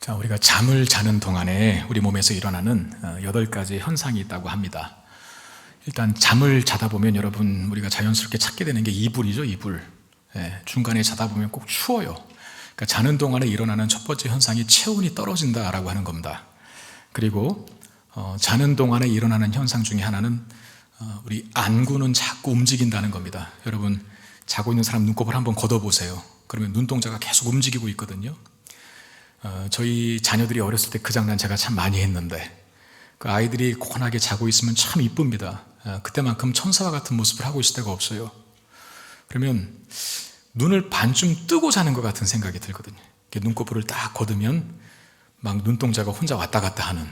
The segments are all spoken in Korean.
자, 우리가 잠을 자는 동안에 우리 몸에서 일어나는 8가지 현상이 있다고 합니다. 일단 잠을 자다 보면 여러분 우리가 자연스럽게 찾게 되는 게 이불이죠, 이불. 중간에 자다 보면 꼭 추워요. 그러니까 자는 동안에 일어나는 첫 번째 현상이 체온이 떨어진다라고 하는 겁니다. 그리고 자는 동안에 일어나는 현상 중에 하나는 우리 안구는 자꾸 움직인다는 겁니다. 여러분 자고 있는 사람 눈곱을 한번 걷어보세요. 그러면 눈동자가 계속 움직이고 있거든요. 저희 자녀들이 어렸을 때 그 장난 제가 참 많이 했는데 그 아이들이 고건하게 자고 있으면 참 이쁩니다. 그때만큼 천사와 같은 모습을 하고 있을 때가 없어요. 그러면 눈을 반쯤 뜨고 자는 것 같은 생각이 들거든요. 눈꺼풀을 딱 걷으면 막 눈동자가 혼자 왔다 갔다 하는,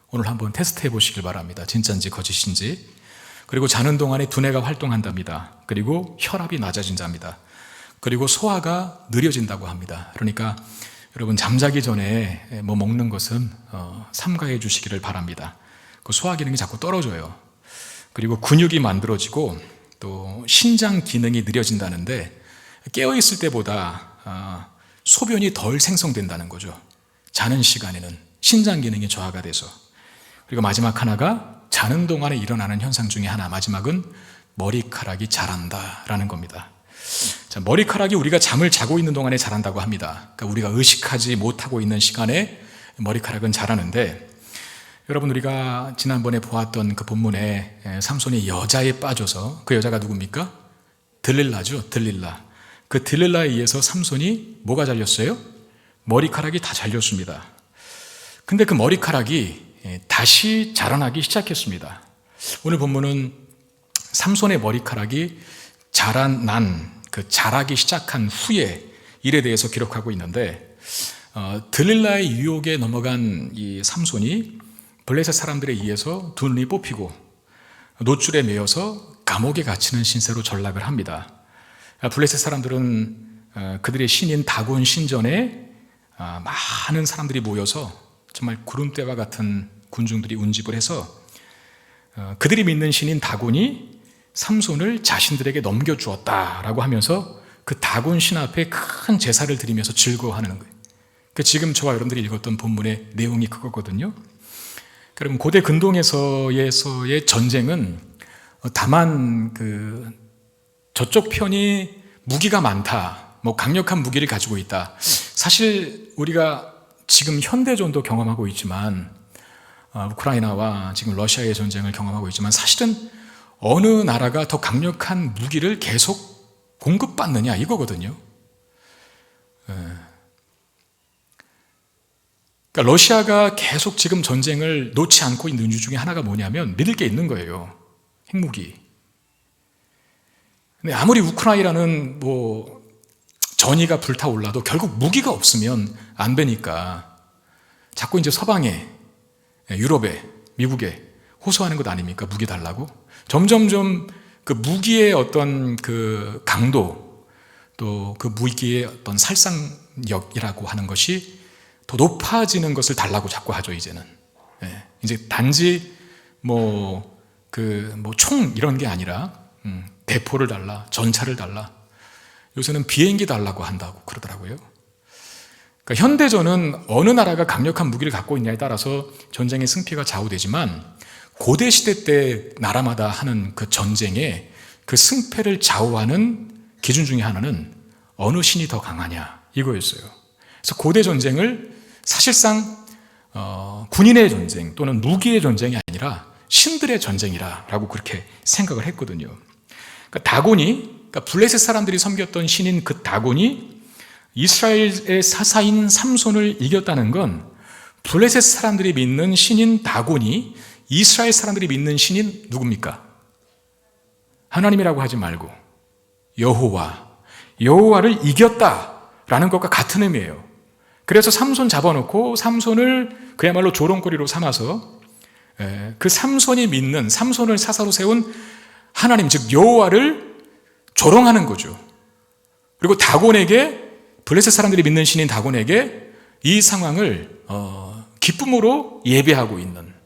오늘 한번 테스트 해보시길 바랍니다. 진짜인지 거짓인지. 그리고 자는 동안에 두뇌가 활동한답니다. 그리고 혈압이 낮아진답니다. 그리고 소화가 느려진다고 합니다. 그러니까 여러분 잠자기 전에 뭐 먹는 것은 삼가해 주시기를 바랍니다. 그 소화 기능이 자꾸 떨어져요. 그리고 근육이 만들어지고 또 신장 기능이 느려진다는데 깨어있을 때보다 소변이 덜 생성된다는 거죠. 자는 시간에는 신장 기능이 저하가 돼서. 그리고 마지막 하나가 자는 동안에 일어나는 현상 중에 하나, 마지막은 머리카락이 자란다라는 겁니다. 자, 머리카락이 우리가 잠을 자고 있는 동안에 자란다고 합니다. 그러니까 우리가 의식하지 못하고 있는 시간에 머리카락은 자라는데, 여러분 우리가 지난번에 보았던 그 본문에 삼손이 여자에 빠져서, 그 여자가 누굽니까? 들릴라죠. 들릴라. 그 들릴라에 의해서 삼손이 뭐가 잘렸어요? 머리카락이 다 잘렸습니다. 근데 그 머리카락이 다시 자라나기 시작했습니다. 오늘 본문은 삼손의 머리카락이 자라기 시작한 후에 일에 대해서 기록하고 있는데, 들릴라의 유혹에 넘어간 이 삼손이 블레셋 사람들에 의해서 두 눈이 뽑히고 노줄에 매여서 감옥에 갇히는 신세로 전락을 합니다. 블레셋 사람들은 그들의 신인 다곤 신전에 많은 사람들이 모여서 정말 구름대와 같은 군중들이 운집을 해서 그들이 믿는 신인 다곤이 삼손을 자신들에게 넘겨주었다라고 하면서 그 다곤 신 앞에 큰 제사를 드리면서 즐거워하는 거예요. 지금 저와 여러분들이 읽었던 본문의 내용이 그거거든요. 여러분 고대 근동에서의 전쟁은 다만 저쪽 편이 무기가 많다, 뭐 강력한 무기를 가지고 있다. 사실 우리가 지금 현대전도 경험하고 있지만, 우크라이나와 지금 러시아의 전쟁을 경험하고 있지만, 사실은 어느 나라가 더 강력한 무기를 계속 공급받느냐 이거거든요. 그러니까 러시아가 계속 지금 전쟁을 놓지 않고 있는 이유 중에 하나가 뭐냐면 믿을 게 있는 거예요. 핵무기. 근데 아무리 우크라이나는 뭐 전의가 불타올라도 결국 무기가 없으면 안 되니까 자꾸 이제 서방에, 유럽에, 미국에 호소하는 것 아닙니까? 무기 달라고. 점점점 그 무기의 어떤 그 강도, 또 그 무기의 어떤 살상력이라고 하는 것이 더 높아지는 것을 달라고 자꾸 하죠, 이제는. 이제 단지 총 이런 게 아니라, 대포를 달라, 전차를 달라, 요새는 비행기 달라고 한다고 그러더라고요. 그러니까 현대전은 어느 나라가 강력한 무기를 갖고 있냐에 따라서 전쟁의 승패가 좌우되지만, 고대 시대 때 나라마다 하는 그 전쟁에 그 승패를 좌우하는 기준 중에 하나는 어느 신이 더 강하냐 이거였어요. 그래서 고대 전쟁을 사실상 군인의 전쟁 또는 무기의 전쟁이 아니라 신들의 전쟁이라고 그렇게 생각을 했거든요. 그러니까 블레셋 사람들이 섬겼던 신인 그 다곤이 이스라엘의 사사인 삼손을 이겼다는 건, 블레셋 사람들이 믿는 신인 다곤이 이스라엘 사람들이 믿는 신인 누굽니까? 하나님이라고 하지 말고 여호와를 이겼다라는 것과 같은 의미예요. 그래서 삼손 잡아놓고 삼손을 그야말로 조롱거리로 삼아서 그 삼손이 믿는, 삼손을 사사로 세운 하나님, 즉 여호와를 조롱하는 거죠. 그리고 다곤에게, 블레셋 사람들이 믿는 신인 다곤에게 이 상황을 기쁨으로 예배하고 있는,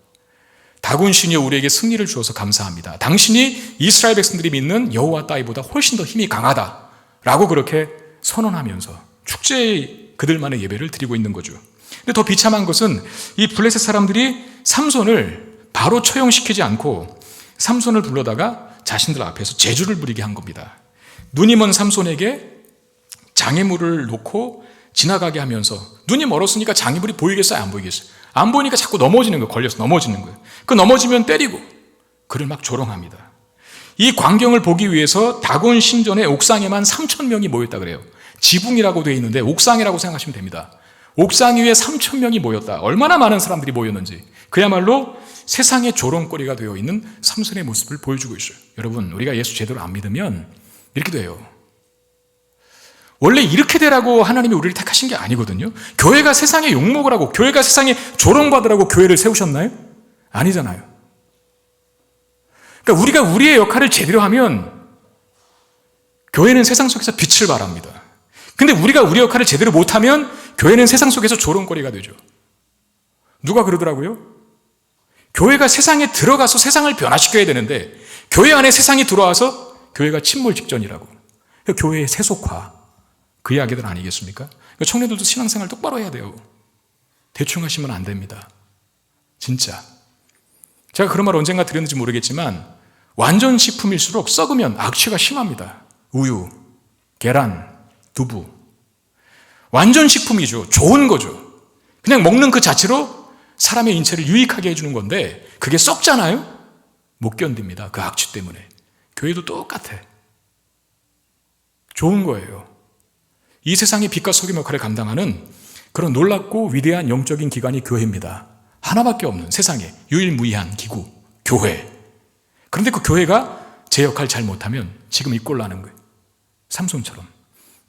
다곤 신이여 우리에게 승리를 주어서 감사합니다. 당신이 이스라엘 백성들이 믿는 여호와 따위보다 훨씬 더 힘이 강하다라고 그렇게 선언하면서 축제의 그들만의 예배를 드리고 있는 거죠. 근데 더 비참한 것은 이 블레셋 사람들이 삼손을 바로 처형시키지 않고 삼손을 불러다가 자신들 앞에서 제주를 부리게 한 겁니다. 눈이 먼 삼손에게 장애물을 놓고 지나가게 하면서, 눈이 멀었으니까 장애물이 보이겠어요? 안 보이겠어요? 안 보이니까 자꾸 넘어지는 거예요. 걸려서 넘어지는 거예요. 그 넘어지면 때리고 그를 막 조롱합니다. 이 광경을 보기 위해서 다곤 신전의 옥상에만 3,000명이 모였다 그래요. 지붕이라고 되어 있는데 옥상이라고 생각하시면 됩니다. 옥상 위에 3,000명이 모였다. 얼마나 많은 사람들이 모였는지. 그야말로 세상의 조롱거리가 되어 있는 삼손의 모습을 보여주고 있어요. 여러분, 우리가 예수 제대로 안 믿으면 이렇게 돼요. 원래 이렇게 되라고 하나님이 우리를 택하신 게 아니거든요. 교회가 세상에 욕먹으라고, 교회가 세상에 조롱받으라고 교회를 세우셨나요? 아니잖아요. 그러니까 우리가 우리의 역할을 제대로 하면 교회는 세상 속에서 빛을 발합니다. 근데 우리가 우리 역할을 제대로 못하면 교회는 세상 속에서 조롱거리가 되죠. 누가 그러더라고요? 교회가 세상에 들어가서 세상을 변화시켜야 되는데 교회 안에 세상이 들어와서 교회가 침몰 직전이라고. 교회의 세속화, 그 이야기들 아니겠습니까? 그러니까 청년들도 신앙생활 똑바로 해야 돼요. 대충 하시면 안 됩니다. 진짜. 제가 그런 말 언젠가 드렸는지 모르겠지만 완전 식품일수록 썩으면 악취가 심합니다. 우유, 계란, 두부. 완전 식품이죠. 좋은 거죠. 그냥 먹는 그 자체로 사람의 인체를 유익하게 해주는 건데 그게 썩잖아요? 못 견딥니다. 그 악취 때문에. 교회도 똑같아. 좋은 거예요. 이 세상의 빛과 소금 역할을 감당하는 그런 놀랍고 위대한 영적인 기관이 교회입니다. 하나밖에 없는 세상에 유일무이한 기구, 교회. 그런데 그 교회가 제 역할 잘 못하면 지금 이 꼴 나는 거예요. 삼손처럼.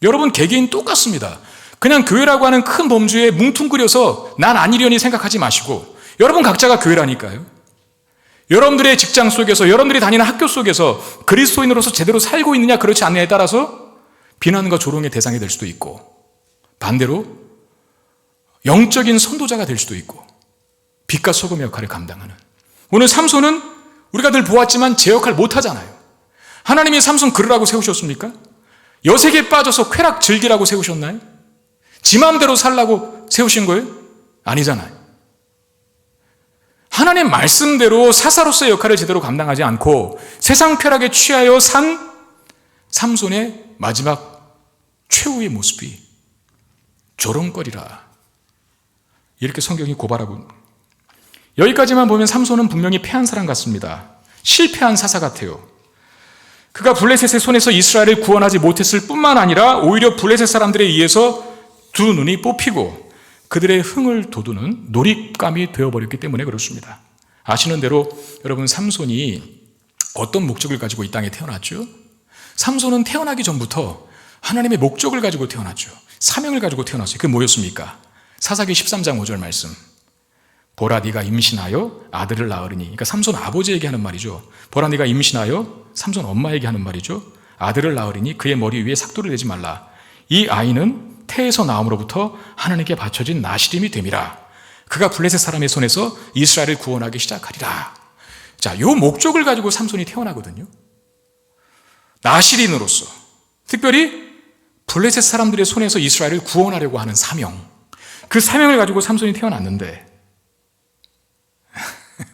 여러분, 개개인 똑같습니다. 그냥 교회라고 하는 큰 범주에 뭉뚱그려서 난 아니려니 생각하지 마시고 여러분 각자가 교회라니까요. 여러분들의 직장 속에서, 여러분들이 다니는 학교 속에서 그리스도인으로서 제대로 살고 있느냐 그렇지 않느냐에 따라서 비난과 조롱의 대상이 될 수도 있고 반대로 영적인 선도자가 될 수도 있고 빛과 소금의 역할을 감당하는. 오늘 삼손은 우리가 늘 보았지만 제 역할 못하잖아요. 하나님이 삼손 그러라고 세우셨습니까? 여색에 빠져서 쾌락 즐기라고 세우셨나요? 지 마음대로 살라고 세우신 거예요? 아니잖아요. 하나님 말씀대로 사사로서의 역할을 제대로 감당하지 않고 세상 쾌락에 취하여 산 삼손의 마지막 최후의 모습이 조롱거리라. 이렇게 성경이 고발하고, 여기까지만 보면 삼손은 분명히 패한 사람 같습니다. 실패한 사사 같아요. 그가 블레셋의 손에서 이스라엘을 구원하지 못했을 뿐만 아니라 오히려 블레셋 사람들에 의해서 두 눈이 뽑히고 그들의 흥을 돋우는 놀잇감이 되어버렸기 때문에 그렇습니다. 아시는 대로 여러분, 삼손이 어떤 목적을 가지고 이 땅에 태어났죠? 삼손은 태어나기 전부터 하나님의 목적을 가지고 태어났죠. 사명을 가지고 태어났어요. 그게 뭐였습니까? 사사기 13장 5절 말씀. 보라, 네가 임신하여 아들을 낳으리니. 그러니까 삼손 아버지에게 하는 말이죠. 보라, 네가 임신하여, 삼손 엄마에게 하는 말이죠. 아들을 낳으리니 그의 머리 위에 삭도를 내지 말라. 이 아이는 태에서 나옴으로부터 하나님께 바쳐진 나시림이 됨이라. 그가 블레셋 사람의 손에서 이스라엘을 구원하기 시작하리라. 자, 요 목적을 가지고 삼손이 태어나거든요. 나시린으로서, 특별히 블레셋 사람들의 손에서 이스라엘을 구원하려고 하는 사명, 그 사명을 가지고 삼손이 태어났는데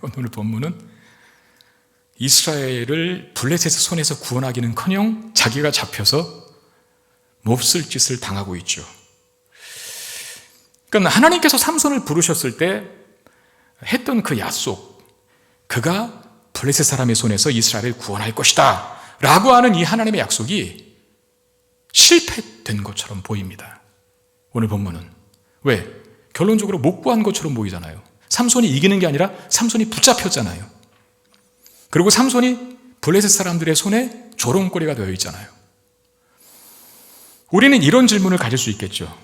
오늘 본문은 이스라엘을 블레셋의 손에서 구원하기는커녕 자기가 잡혀서 몹쓸 짓을 당하고 있죠. 그러니까 하나님께서 삼손을 부르셨을 때 했던 그 약속, 그가 블레셋 사람의 손에서 이스라엘을 구원할 것이다 라고 하는 이 하나님의 약속이 실패된 것처럼 보입니다. 오늘 본문은. 왜? 결론적으로 못 구한 것처럼 보이잖아요. 삼손이 이기는 게 아니라 삼손이 붙잡혔잖아요. 그리고 삼손이 블레셋 사람들의 손에 조롱거리가 되어 있잖아요. 우리는 이런 질문을 가질 수 있겠죠.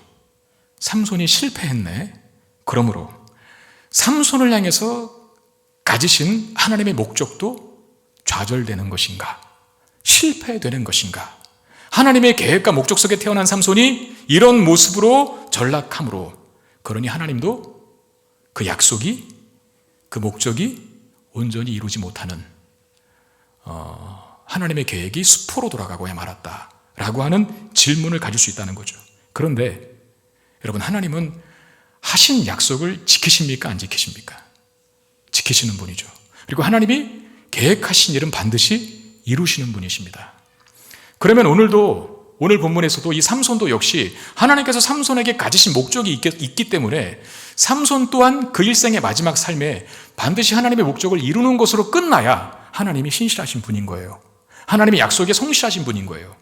삼손이 실패했네. 그러므로 삼손을 향해서 가지신 하나님의 목적도 좌절되는 것인가? 실패되는 것인가? 하나님의 계획과 목적 속에 태어난 삼손이 이런 모습으로 전락함으로, 그러니 하나님도 그 약속이, 그 목적이 온전히 이루지 못하는 하나님의 계획이 수포로 돌아가고야 말았다 라고 하는 질문을 가질 수 있다는 거죠. 그런데 여러분, 하나님은 하신 약속을 지키십니까? 안 지키십니까? 지키시는 분이죠. 그리고 하나님이 계획하신 일은 반드시 이루시는 분이십니다. 그러면 오늘 본문에서도 이 삼손도 역시 하나님께서 삼손에게 가지신 목적이 있기 때문에 삼손 또한 그 일생의 마지막 삶에 반드시 하나님의 목적을 이루는 것으로 끝나야 하나님이 신실하신 분인 거예요. 하나님의 약속에 성실하신 분인 거예요.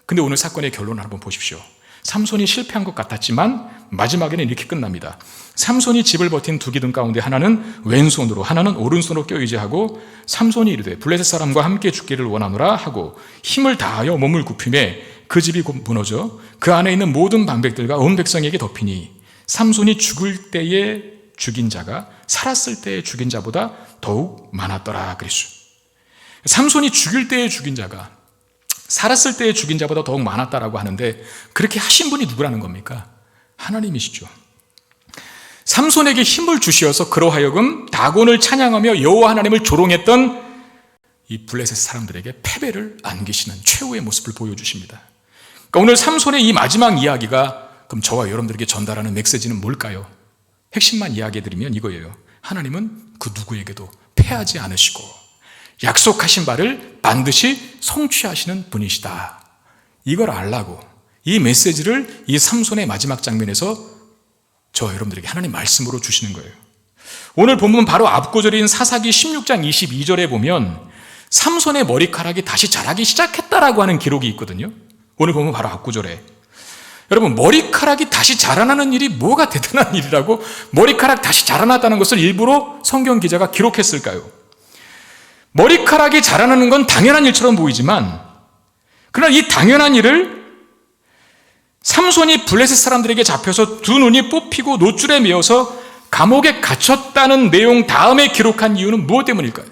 근데 오늘 사건의 결론을 한번 보십시오. 삼손이 실패한 것 같았지만 마지막에는 이렇게 끝납니다. 삼손이 집을 버틴 두 기둥 가운데 하나는 왼손으로 하나는 오른손으로 껴의지하고 삼손이 이르되 블레셋 사람과 함께 죽기를 원하노라 하고 힘을 다하여 몸을 굽히매 그 집이 곧 무너져 그 안에 있는 모든 방백들과 온 백성에게 덮이니 삼손이 죽을 때에 죽인 자가 살았을 때에 죽인 자보다 더욱 많았더라 그랬어요. 삼손이 죽일 때에 죽인 자가 살았을 때에 죽인 자보다 더욱 많았다라고 하는데 그렇게 하신 분이 누구라는 겁니까? 하나님이시죠. 삼손에게 힘을 주시어서 그로 하여금 다곤을 찬양하며 여호와 하나님을 조롱했던 이 블레셋 사람들에게 패배를 안기시는 최후의 모습을 보여주십니다. 그러니까 오늘 삼손의 이 마지막 이야기가 그럼 저와 여러분들에게 전달하는 메시지는 뭘까요? 핵심만 이야기해드리면 이거예요. 하나님은 그 누구에게도 패하지 않으시고 약속하신 바를 반드시 성취하시는 분이시다. 이걸 알라고 이 메시지를 이 삼손의 마지막 장면에서 저 여러분들에게 하나님 말씀으로 주시는 거예요. 오늘 본문 바로 앞구절인 사사기 16장 22절에 보면 삼손의 머리카락이 다시 자라기 시작했다라고 하는 기록이 있거든요. 오늘 보면 바로 앞구절에 여러분, 머리카락이 다시 자라나는 일이 뭐가 대단한 일이라고 머리카락 다시 자라났다는 것을 일부러 성경 기자가 기록했을까요? 머리카락이 자라나는 건 당연한 일처럼 보이지만 그러나 이 당연한 일을 삼손이 블레셋 사람들에게 잡혀서 두 눈이 뽑히고 노줄에 매어서 감옥에 갇혔다는 내용 다음에 기록한 이유는 무엇 때문일까요?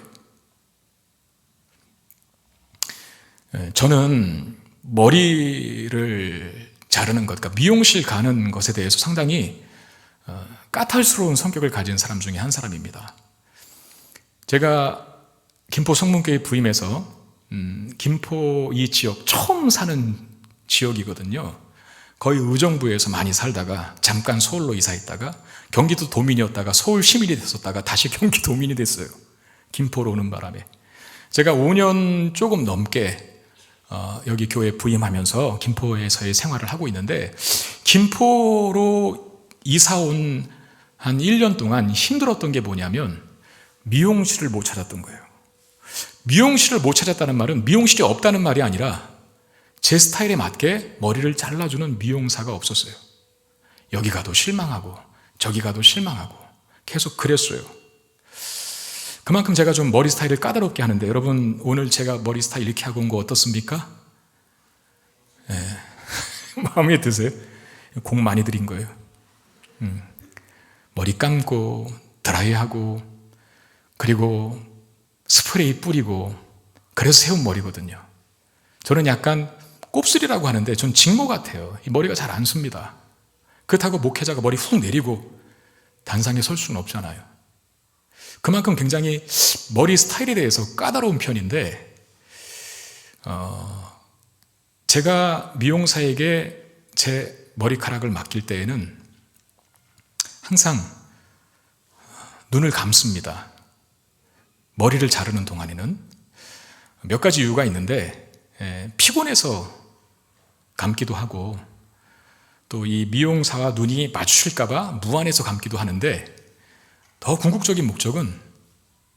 저는 머리를 자르는 것, 그러니까 미용실 가는 것에 대해서 상당히 까탈스러운 성격을 가진 사람 중에 한 사람입니다. 제가 김포 성문교회 부임해서 김포 이 지역 처음 사는 지역이거든요. 거의 의정부에서 많이 살다가 잠깐 서울로 이사했다가 경기도 도민이었다가 서울 시민이 됐었다가 다시 경기도민이 됐어요. 김포로 오는 바람에. 제가 5년 조금 넘게 여기 교회 부임하면서 김포에서의 생활을 하고 있는데 김포로 이사 온 한 1년 동안 힘들었던 게 뭐냐면 미용실을 못 찾았던 거예요. 미용실을 못 찾았다는 말은 미용실이 없다는 말이 아니라 제 스타일에 맞게 머리를 잘라주는 미용사가 없었어요. 여기 가도 실망하고 저기 가도 실망하고 계속 그랬어요. 그만큼 제가 좀 머리 스타일을 까다롭게 하는데 여러분 오늘 제가 머리 스타일 이렇게 하고 온 거 어떻습니까? 네. 마음에 드세요? 공 많이 들인 거예요. 머리 감고 드라이하고 그리고 스프레이 뿌리고 그래서 세운 머리거든요. 저는 약간 곱슬이라고 하는데 전 직모 같아요. 이 머리가 잘 안 씁니다. 그렇다고 목회자가 머리 훅 내리고 단상에 설 수는 없잖아요. 그만큼 굉장히 머리 스타일에 대해서 까다로운 편인데 제가 미용사에게 제 머리카락을 맡길 때에는 항상 눈을 감습니다. 머리를 자르는 동안에는 몇 가지 이유가 있는데 피곤해서 감기도 하고 또 이 미용사와 눈이 마주칠까 봐 무안해서 감기도 하는데 더 궁극적인 목적은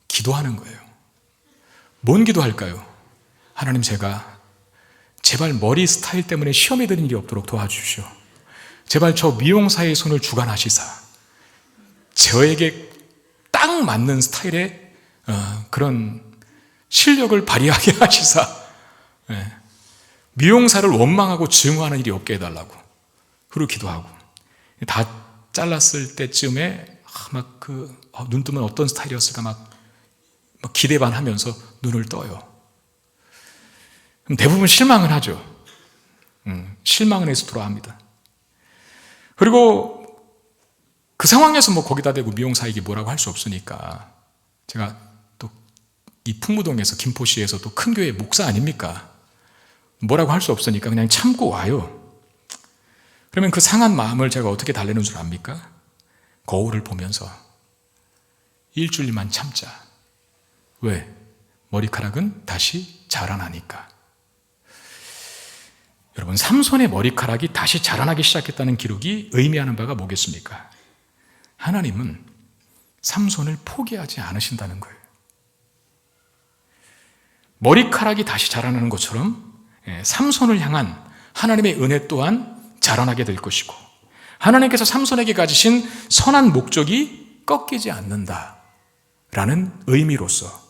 기도하는 거예요. 뭔 기도할까요? 하나님 제가 제발 머리 스타일 때문에 시험에 드는 일이 없도록 도와주십시오. 제발 저 미용사의 손을 주관하시사 저에게 딱 맞는 스타일의 그런 실력을 발휘하게 하시사 미용사를 원망하고 증오하는 일이 없게 해달라고 그리고 기도하고 다 잘랐을 때쯤에 눈 뜨면 어떤 스타일이었을까 막 기대 반 하면서 눈을 떠요. 그럼 대부분 실망을 하죠. 실망을 해서 돌아갑니다. 그리고 그 상황에서 거기다 대고 미용사에게 뭐라고 할 수 없으니까 제가 또 이 풍무동에서 김포시에서 또 큰 교회 목사 아닙니까? 뭐라고 할 수 없으니까 그냥 참고 와요. 그러면 그 상한 마음을 제가 어떻게 달래는 줄 압니까? 거울을 보면서 일주일만 참자. 왜? 머리카락은 다시 자라나니까. 여러분, 삼손의 머리카락이 다시 자라나기 시작했다는 기록이 의미하는 바가 뭐겠습니까? 하나님은 삼손을 포기하지 않으신다는 거예요. 머리카락이 다시 자라나는 것처럼 삼손을 향한 하나님의 은혜 또한 자라나게 될 것이고, 하나님께서 삼손에게 가지신 선한 목적이 꺾이지 않는다라는 의미로서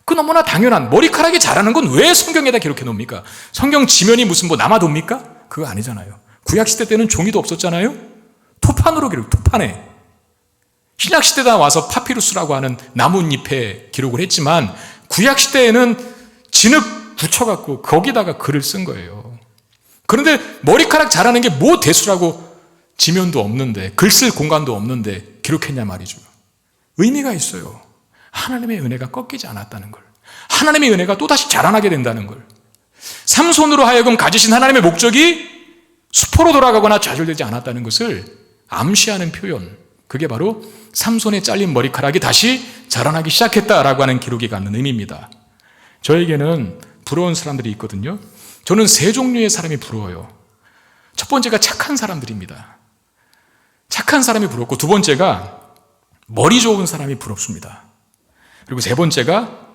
그 너무나 당연한 머리카락이 자라는 건 왜 성경에다 기록해 놓습니까? 성경 지면이 무슨 뭐 남아돕니까? 그거 아니잖아요. 구약시대 때는 종이도 없었잖아요. 토판으로 토판에. 신약시대다 와서 파피루스라고 하는 나뭇잎에 기록을 했지만 구약시대에는 진흙 붙여갖고 거기다가 글을 쓴 거예요. 그런데 머리카락 자라는 게 뭐 대수라고 지면도 없는데 글 쓸 공간도 없는데 기록했냐 말이죠. 의미가 있어요. 하나님의 은혜가 꺾이지 않았다는 걸, 하나님의 은혜가 또다시 자라나게 된다는 걸, 삼손으로 하여금 가지신 하나님의 목적이 수포로 돌아가거나 좌절되지 않았다는 것을 암시하는 표현, 그게 바로 삼손의 잘린 머리카락이 다시 자라나기 시작했다라고 하는 기록이 갖는 의미입니다. 저에게는 부러운 사람들이 있거든요. 저는 세 종류의 사람이 부러워요. 첫 번째가 착한 사람들입니다. 착한 사람이 부럽고, 두 번째가 머리 좋은 사람이 부럽습니다. 그리고 세 번째가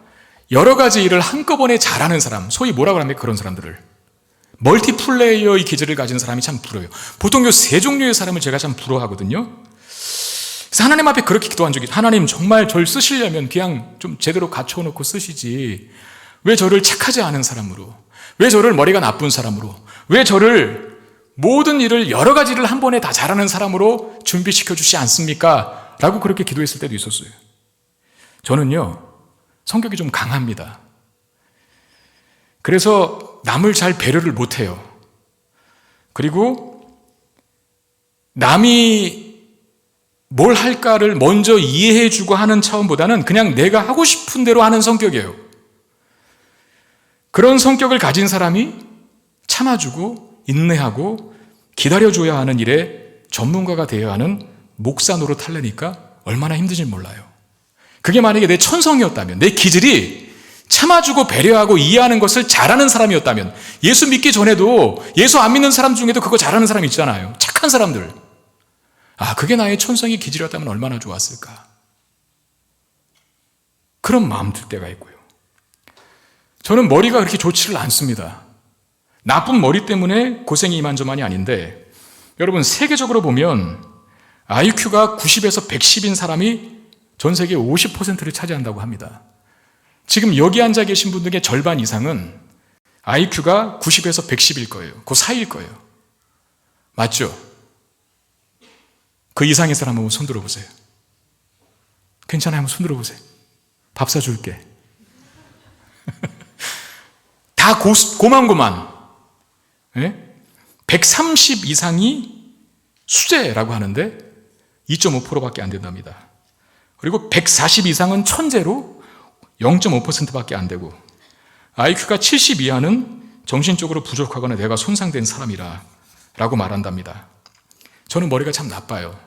여러 가지 일을 한꺼번에 잘하는 사람, 소위 뭐라고 합니까? 그런 사람들을. 멀티플레이어의 기질을 가진 사람이 참 부러워요. 보통 이 세 종류의 사람을 제가 참 부러워하거든요. 그래서 하나님 앞에 그렇게 기도한 적이, 하나님 정말 저를 쓰시려면 그냥 좀 제대로 갖춰놓고 쓰시지, 왜 저를 착하지 않은 사람으로, 왜 저를 머리가 나쁜 사람으로, 왜 저를 모든 일을 여러 가지 일을 한 번에 다 잘하는 사람으로 준비시켜 주시지 않습니까? 라고 그렇게 기도했을 때도 있었어요. 저는요, 성격이 좀 강합니다. 그래서 남을 잘 배려를 못해요. 그리고 남이 뭘 할까를 먼저 이해해주고 하는 차원보다는 그냥 내가 하고 싶은 대로 하는 성격이에요. 그런 성격을 가진 사람이 참아주고 인내하고 기다려줘야 하는 일에 전문가가 되어야 하는 목사 노릇 하려니까 얼마나 힘든지 몰라요. 그게 만약에 내 천성이었다면, 내 기질이 참아주고 배려하고 이해하는 것을 잘하는 사람이었다면, 예수 믿기 전에도 예수 안 믿는 사람 중에도 그거 잘하는 사람 있잖아요. 착한 사람들. 아, 그게 나의 천성의 기질이었다면 얼마나 좋았을까. 그런 마음 들 때가 있고요. 저는 머리가 그렇게 좋지를 않습니다. 나쁜 머리 때문에 고생이 이만저만이 아닌데, 여러분 세계적으로 보면 IQ가 90에서 110인 사람이 전 세계 50%를 차지한다고 합니다. 지금 여기 앉아 계신 분 중에 절반 이상은 IQ가 90에서 110일 거예요. 그 사이일 거예요. 맞죠? 그 이상의 사람 한번 손 들어보세요. 괜찮아요? 한번 손 들어보세요. 밥 사줄게. 다 고만고만. 130 이상이 수재라고 하는데 2.5%밖에 안 된답니다. 그리고 140 이상은 천재로 0.5%밖에 안 되고, IQ가 70 이하는 정신적으로 부족하거나 내가 손상된 사람이라 라고 말한답니다. 저는 머리가 참 나빠요.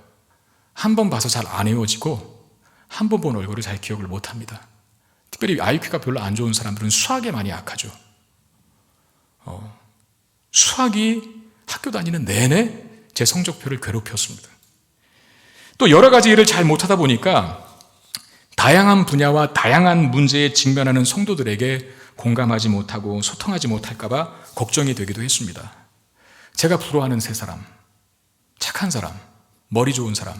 한 번 봐서 잘 안 외워지고 한 번 본 얼굴을 잘 기억을 못합니다. 특별히 IQ가 별로 안 좋은 사람들은 수학에 많이 약하죠. 수학이 학교 다니는 내내 제 성적표를 괴롭혔습니다. 또 여러 가지 일을 잘 못하다 보니까 다양한 분야와 다양한 문제에 직면하는 성도들에게 공감하지 못하고 소통하지 못할까 봐 걱정이 되기도 했습니다. 제가 부러워하는 세 사람, 착한 사람, 머리 좋은 사람,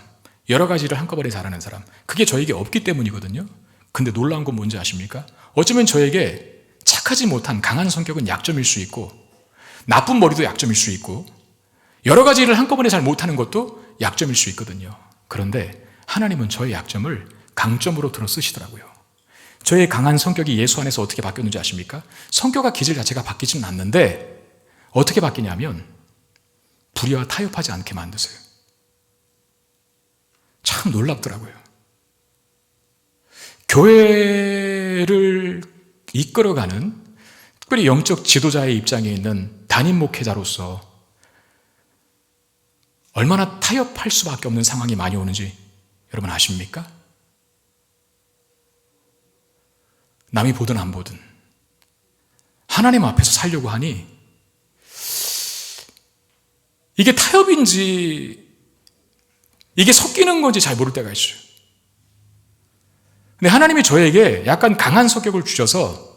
여러 가지 일을 한꺼번에 잘하는 사람, 그게 저에게 없기 때문이거든요. 근데 놀라운 건 뭔지 아십니까? 어쩌면 저에게 착하지 못한 강한 성격은 약점일 수 있고, 나쁜 머리도 약점일 수 있고, 여러 가지 일을 한꺼번에 잘 못하는 것도 약점일 수 있거든요. 그런데 하나님은 저의 약점을 강점으로 들어 쓰시더라고요. 저의 강한 성격이 예수 안에서 어떻게 바뀌었는지 아십니까? 성격과 기질 자체가 바뀌지는 않는데 어떻게 바뀌냐면 불의와 타협하지 않게 만드세요. 참 놀랍더라고요. 교회를 이끌어가는, 특별히 영적 지도자의 입장에 있는 담임 목회자로서 얼마나 타협할 수밖에 없는 상황이 많이 오는지 여러분 아십니까? 남이 보든 안 보든 하나님 앞에서 살려고 하니 이게 타협인지 이게 섞이는 건지 잘 모를 때가 있어요. 근데 하나님이 저에게 약간 강한 성격을 주셔서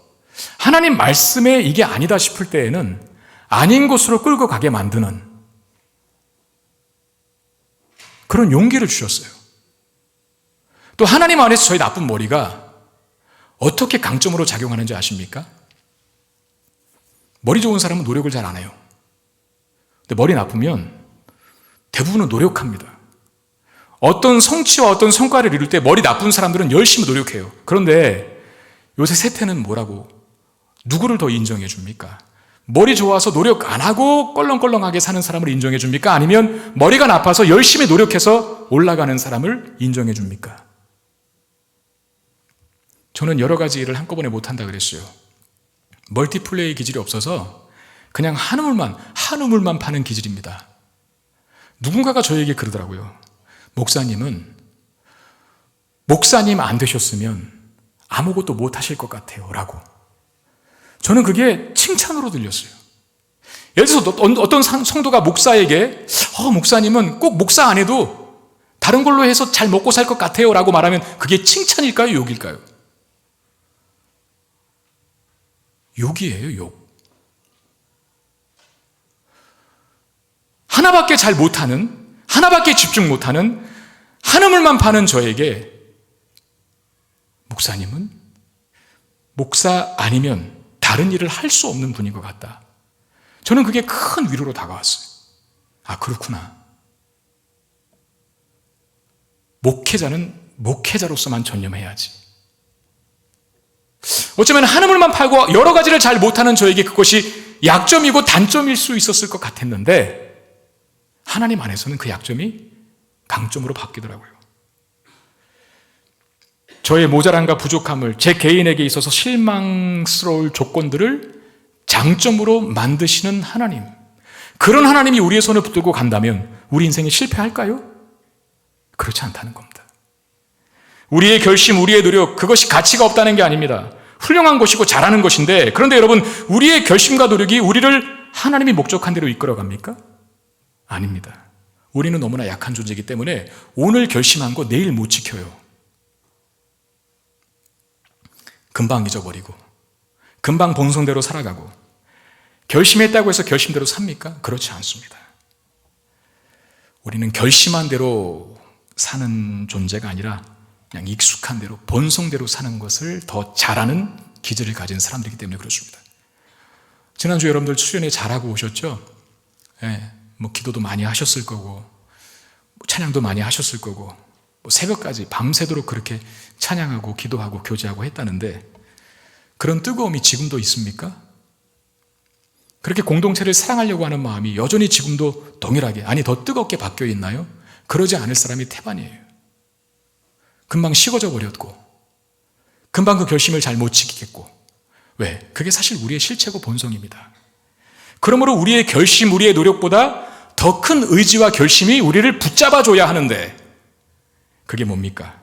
하나님 말씀에 이게 아니다 싶을 때에는 아닌 곳으로 끌고 가게 만드는 그런 용기를 주셨어요. 또 하나님 안에서 저희 나쁜 머리가 어떻게 강점으로 작용하는지 아십니까? 머리 좋은 사람은 노력을 잘 안 해요. 근데 머리 나쁘면 대부분은 노력합니다. 어떤 성취와 어떤 성과를 이룰 때 머리 나쁜 사람들은 열심히 노력해요. 그런데 요새 세태는 뭐라고? 누구를 더 인정해 줍니까? 머리 좋아서 노력 안 하고 껄렁껄렁하게 사는 사람을 인정해 줍니까? 아니면 머리가 나빠서 열심히 노력해서 올라가는 사람을 인정해 줍니까? 저는 여러 가지 일을 한꺼번에 못한다 그랬어요. 멀티플레이 기질이 없어서 그냥 한 우물만 파는 기질입니다. 누군가가 저에게 그러더라고요. 목사님 안 되셨으면 아무것도 못 하실 것 같아요 라고. 저는 그게 칭찬으로 들렸어요. 예를 들어서 어떤 성도가 목사에게 목사님은 꼭 목사 안 해도 다른 걸로 해서 잘 먹고 살 것 같아요 라고 말하면 그게 칭찬일까요? 욕일까요? 욕이에요, 욕. 하나밖에 잘 못하는, 하나밖에 집중 못하는 한 우물만 파는 저에게 목사님은 목사 아니면 다른 일을 할 수 없는 분인 것 같다. 저는 그게 큰 위로로 다가왔어요. 아, 그렇구나. 목회자는 목회자로서만 전념해야지. 어쩌면 한 우물만 팔고 여러 가지를 잘 못하는 저에게 그것이 약점이고 단점일 수 있었을 것 같았는데 하나님 안에서는 그 약점이 강점으로 바뀌더라고요. 저의 모자람과 부족함을 제 개인에게 있어서 실망스러울 조건들을 장점으로 만드시는 하나님, 그런 하나님이 우리의 손을 붙들고 간다면 우리 인생이 실패할까요? 그렇지 않다는 겁니다. 우리의 결심, 우리의 노력, 그것이 가치가 없다는 게 아닙니다. 훌륭한 것이고 잘하는 것인데, 그런데 여러분, 우리의 결심과 노력이 우리를 하나님이 목적한 대로 이끌어갑니까? 아닙니다. 우리는 너무나 약한 존재이기 때문에 오늘 결심한 거 내일 못 지켜요. 금방 잊어버리고 금방 본성대로 살아가고, 결심했다고 해서 결심대로 삽니까? 그렇지 않습니다. 우리는 결심한 대로 사는 존재가 아니라 그냥 익숙한 대로 본성대로 사는 것을 더 잘하는 기질을 가진 사람들이기 때문에 그렇습니다. 지난주 여러분들 수련회 잘하고 오셨죠? 기도도 많이 하셨을 거고 찬양도 많이 하셨을 거고 새벽까지 밤새도록 그렇게 찬양하고 기도하고 교제하고 했다는데, 그런 뜨거움이 지금도 있습니까? 그렇게 공동체를 사랑하려고 하는 마음이 여전히 지금도 동일하게, 아니 더 뜨겁게 바뀌어 있나요? 그러지 않을 사람이 태반이에요. 금방 식어져 버렸고 금방 그 결심을 잘 못 지키겠고. 왜? 그게 사실 우리의 실체고 본성입니다. 그러므로 우리의 결심, 우리의 노력보다 더 큰 의지와 결심이 우리를 붙잡아줘야 하는데, 그게 뭡니까?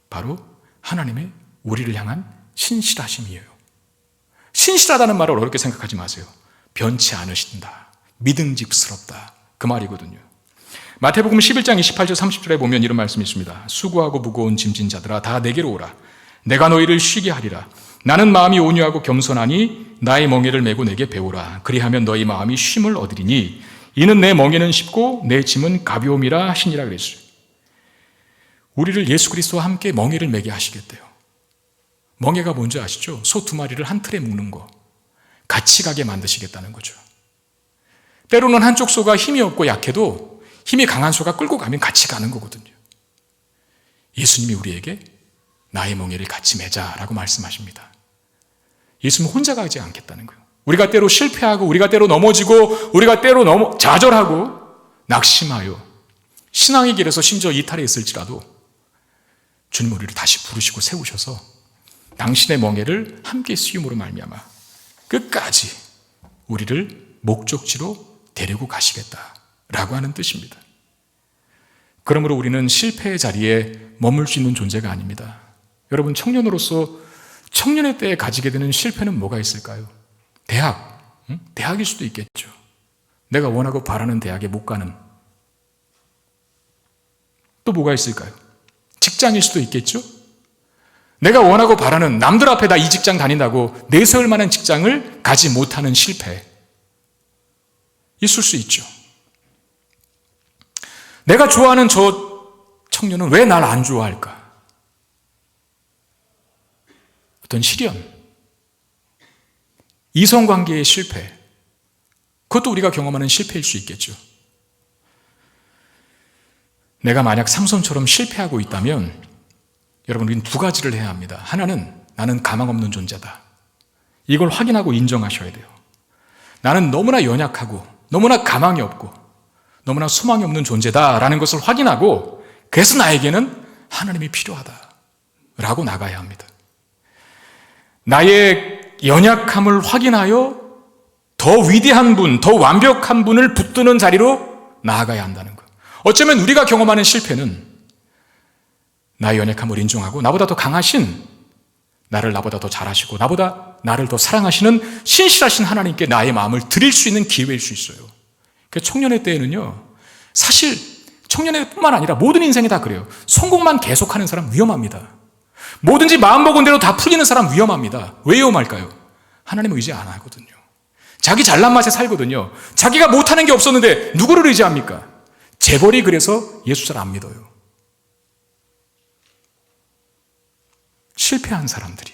바로 하나님의 우리를 향한 신실하심이에요. 신실하다는 말을 어렵게 생각하지 마세요. 변치 않으신다, 믿음직스럽다, 그 말이거든요. 마태복음 11장 28절 30절에 보면 이런 말씀이 있습니다. 수고하고 무거운 짐진 자들아 다 내게로 오라. 내가 너희를 쉬게 하리라. 나는 마음이 온유하고 겸손하니 나의 멍에를 메고 내게 배우라. 그리하면 너희 마음이 쉼을 얻으리니 이는 내 멍에는 쉽고 내 짐은 가벼움이라 하시니라 그랬어요. 우리를 예수 그리스도와 함께 멍에를 메게 하시겠대요. 멍에가 뭔지 아시죠? 소 2마리를 한 틀에 묶는 거. 같이 가게 만드시겠다는 거죠. 때로는 한쪽 소가 힘이 없고 약해도 힘이 강한 소가 끌고 가면 같이 가는 거거든요. 예수님이 우리에게 나의 멍에를 같이 매자라고 말씀하십니다. 예수님은 혼자 가지 않겠다는 거예요. 우리가 때로 실패하고 우리가 때로 넘어지고 우리가 때로 좌절하고 낙심하여 신앙의 길에서 심지어 이탈했을지라도 주님 우리를 다시 부르시고 세우셔서 당신의 멍에를 함께 씌움으로 말미암아 끝까지 우리를 목적지로 데리고 가시겠다라고 하는 뜻입니다. 그러므로 우리는 실패의 자리에 머물 수 있는 존재가 아닙니다. 여러분, 청년으로서 청년의 때에 가지게 되는 실패는 뭐가 있을까요? 대학, 대학일 수도 있겠죠. 내가 원하고 바라는 대학에 못 가는. 또 뭐가 있을까요? 직장일 수도 있겠죠. 내가 원하고 바라는, 남들 앞에 나 이 직장 다닌다고 내세울 만한 직장을 가지 못하는 실패. 있을 수 있죠. 내가 좋아하는 저 청년은 왜 날 안 좋아할까? 어떤 시련, 이성관계의 실패, 그것도 우리가 경험하는 실패일 수 있겠죠. 내가 만약 삼손처럼 실패하고 있다면 여러분, 우리는 두 가지를 해야 합니다. 하나는 나는 가망 없는 존재다. 이걸 확인하고 인정하셔야 돼요. 나는 너무나 연약하고 너무나 가망이 없고 너무나 소망이 없는 존재다라는 것을 확인하고, 그래서 나에게는 하나님이 필요하다라고 나가야 합니다. 나의 연약함을 확인하여 더 위대한 분, 더 완벽한 분을 붙드는 자리로 나아가야 한다는 것. 어쩌면 우리가 경험하는 실패는 나의 연약함을 인정하고 나보다 더 강하신, 나보다 더 잘하시고 나를 더 사랑하시는 신실하신 하나님께 나의 마음을 드릴 수 있는 기회일 수 있어요. 그래서 청년의 때에는요, 사실 청년의 뿐만 아니라 모든 인생이 다 그래요. 성공만 계속하는 사람 위험합니다. 뭐든지 마음먹은 대로 다 풀리는 사람 위험합니다. 왜 위험할까요? 하나님 의지 안 하거든요. 자기 잘난 맛에 살거든요. 자기가 못하는 게 없었는데 누구를 의지합니까? 재벌이 그래서 예수 잘 안 믿어요. 실패한 사람들이,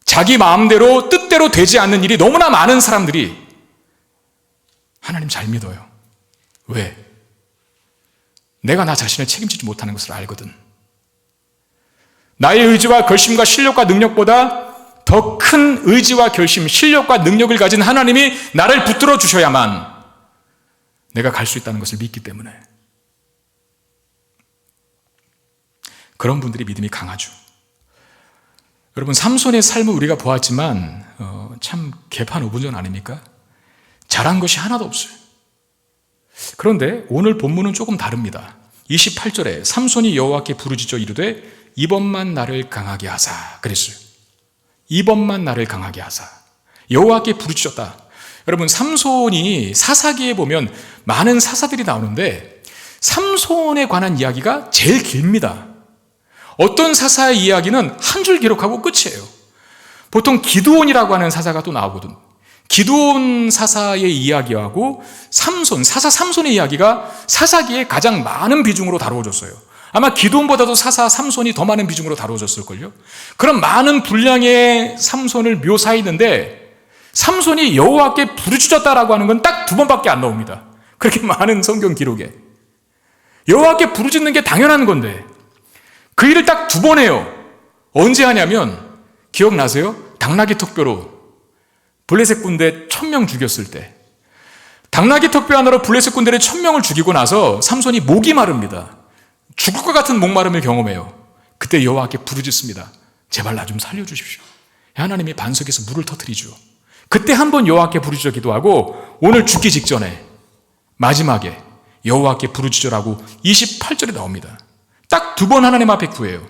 자기 마음대로 뜻대로 되지 않는 일이 너무나 많은 사람들이 하나님 잘 믿어요. 왜? 내가 나 자신을 책임지지 못하는 것을 알거든. 나의 의지와 결심과 실력과 능력보다 더 큰 의지와 결심, 실력과 능력을 가진 하나님이 나를 붙들어 주셔야만 내가 갈 수 있다는 것을 믿기 때문에. 그런 분들이 믿음이 강하죠. 여러분, 삼손의 삶을 우리가 보았지만 참 개판오분전 아닙니까? 잘한 것이 하나도 없어요. 그런데 오늘 본문은 조금 다릅니다. 28절에 삼손이 여호와께 부르짖어 이르되 이번만 나를 강하게 하사 그랬어요. 이번만 나를 강하게 하사. 여호와께 부르짖었다. 여러분, 삼손이 사사기에 보면 많은 사사들이 나오는데 삼손에 관한 이야기가 제일 깁니다. 어떤 사사의 이야기는 한 줄 기록하고 끝이에요. 보통 기드온이라고 하는 사사가 또 나오거든. 기드온 사사의 이야기하고 사사 삼손의 이야기가 사사기에 가장 많은 비중으로 다루어졌어요. 아마 기드온보다도 사사 삼손이 더 많은 비중으로 다루어졌을걸요. 그런 많은 분량의 삼손을 묘사했는데 삼손이 여호와께 부르짖었다라고 하는 건 딱 2번밖에 안 나옵니다. 그렇게 많은 성경 기록에. 여호와께 부르짖는 게 당연한 건데 그 일을 딱 2번 해요. 언제 하냐면, 기억나세요? 당나귀 턱뼈로 블레셋 군대 1000명 죽였을 때, 당나귀 턱뼈 하나로 블레셋 군대를 1000명을 죽이고 나서 삼손이 목이 마릅니다. 죽을 것 같은 목마름을 경험해요. 그때 여호와께 부르짖습니다. 제발 나 좀 살려주십시오. 하나님이 반석에서 물을 터뜨리죠. 그때 한번 여호와께 부르짖어 기도하고 오늘 죽기 직전에 마지막에 여호와께 부르짖으라고 28절에 나옵니다. 딱 2번 하나님 앞에 구해요.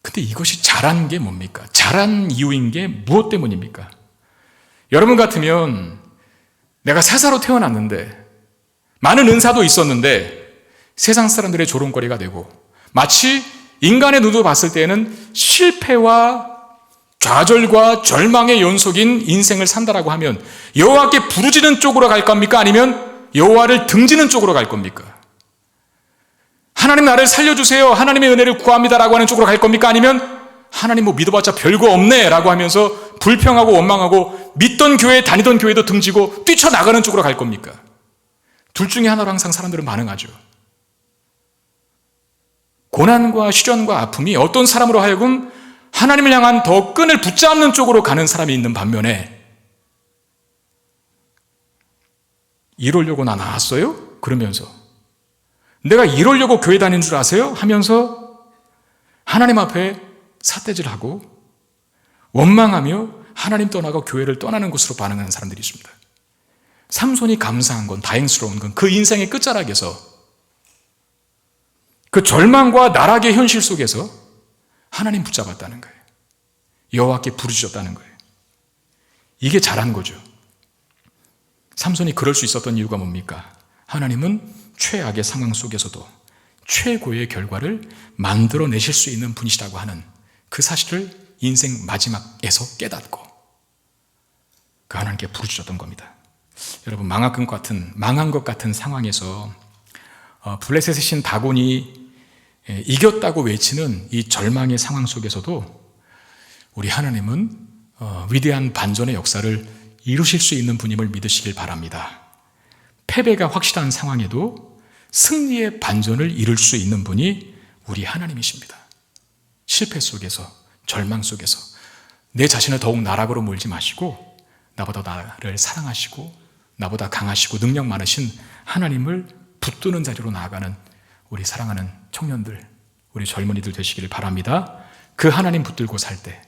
근데 이것이 잘한 게 뭡니까? 잘한 이유인 게 무엇 때문입니까? 여러분 같으면 내가 사사로 태어났는데 많은 은사도 있었는데 세상 사람들의 조롱거리가 되고 마치 인간의 눈으로 봤을 때에는 실패와 좌절과 절망의 연속인 인생을 산다라고 하면 여호와께 부르짖는 쪽으로 갈 겁니까? 아니면 여호와를 등지는 쪽으로 갈 겁니까? 하나님 나를 살려주세요, 하나님의 은혜를 구합니다라고 하는 쪽으로 갈 겁니까? 아니면 하나님 뭐 믿어봤자 별거 없네 라고 하면서 불평하고 원망하고 믿던 교회 다니던 교회도 등지고 뛰쳐나가는 쪽으로 갈 겁니까? 둘 중에 하나로 항상 사람들은 반응하죠. 고난과 시련과 아픔이 어떤 사람으로 하여금 하나님을 향한 더 끈을 붙잡는 쪽으로 가는 사람이 있는 반면에, 이러려고 나 나왔어요? 그러면서 내가 이러려고 교회 다니는 줄 아세요? 하면서 하나님 앞에 삿대질하고 원망하며 하나님 떠나고 교회를 떠나는 것으로 반응하는 사람들이 있습니다. 삼손이 감사한 건, 다행스러운 건 그 인생의 끝자락에서, 그 절망과 나락의 현실 속에서 하나님 붙잡았다는 거예요. 여호와께 부르짖었다는 거예요. 이게 잘한 거죠. 삼손이 그럴 수 있었던 이유가 뭡니까? 하나님은 최악의 상황 속에서도 최고의 결과를 만들어내실 수 있는 분이시라고 하는 그 사실을 인생 마지막에서 깨닫고 그 하나님께 부르짖었던 겁니다. 여러분, 망한 것 같은 상황에서 블레셋의 신 다곤이 이겼다고 외치는 이 절망의 상황 속에서도 우리 하나님은 위대한 반전의 역사를 이루실 수 있는 분임을 믿으시길 바랍니다. 패배가 확실한 상황에도 승리의 반전을 이룰 수 있는 분이 우리 하나님이십니다. 실패 속에서, 절망 속에서 내 자신을 더욱 나락으로 몰지 마시고 나보다 나를 사랑하시고 나보다 강하시고 능력 많으신 하나님을 붙드는 자리로 나아가는 우리 사랑하는 청년들, 우리 젊은이들 되시기를 바랍니다. 그 하나님 붙들고 살 때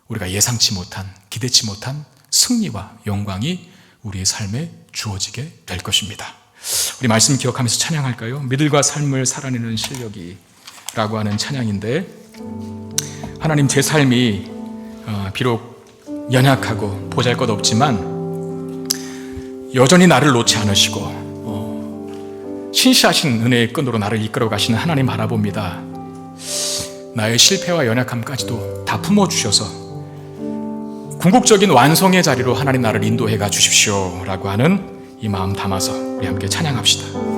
우리가 예상치 못한, 기대치 못한 승리와 영광이 우리의 삶에 주어지게 될 것입니다. 우리 말씀 기억하면서 찬양할까요? 믿음과 삶을 살아내는 실력이 라고 하는 찬양인데, 하나님, 제 삶이 비록 연약하고 보잘것없지만 여전히 나를 놓지 않으시고 신실하신 은혜의 끈으로 나를 이끌어 가시는 하나님 바라봅니다. 나의 실패와 연약함까지도 다 품어주셔서 궁극적인 완성의 자리로 하나님 나를 인도해 가 주십시오 라고 하는 이 마음 담아서 우리 함께 찬양합시다.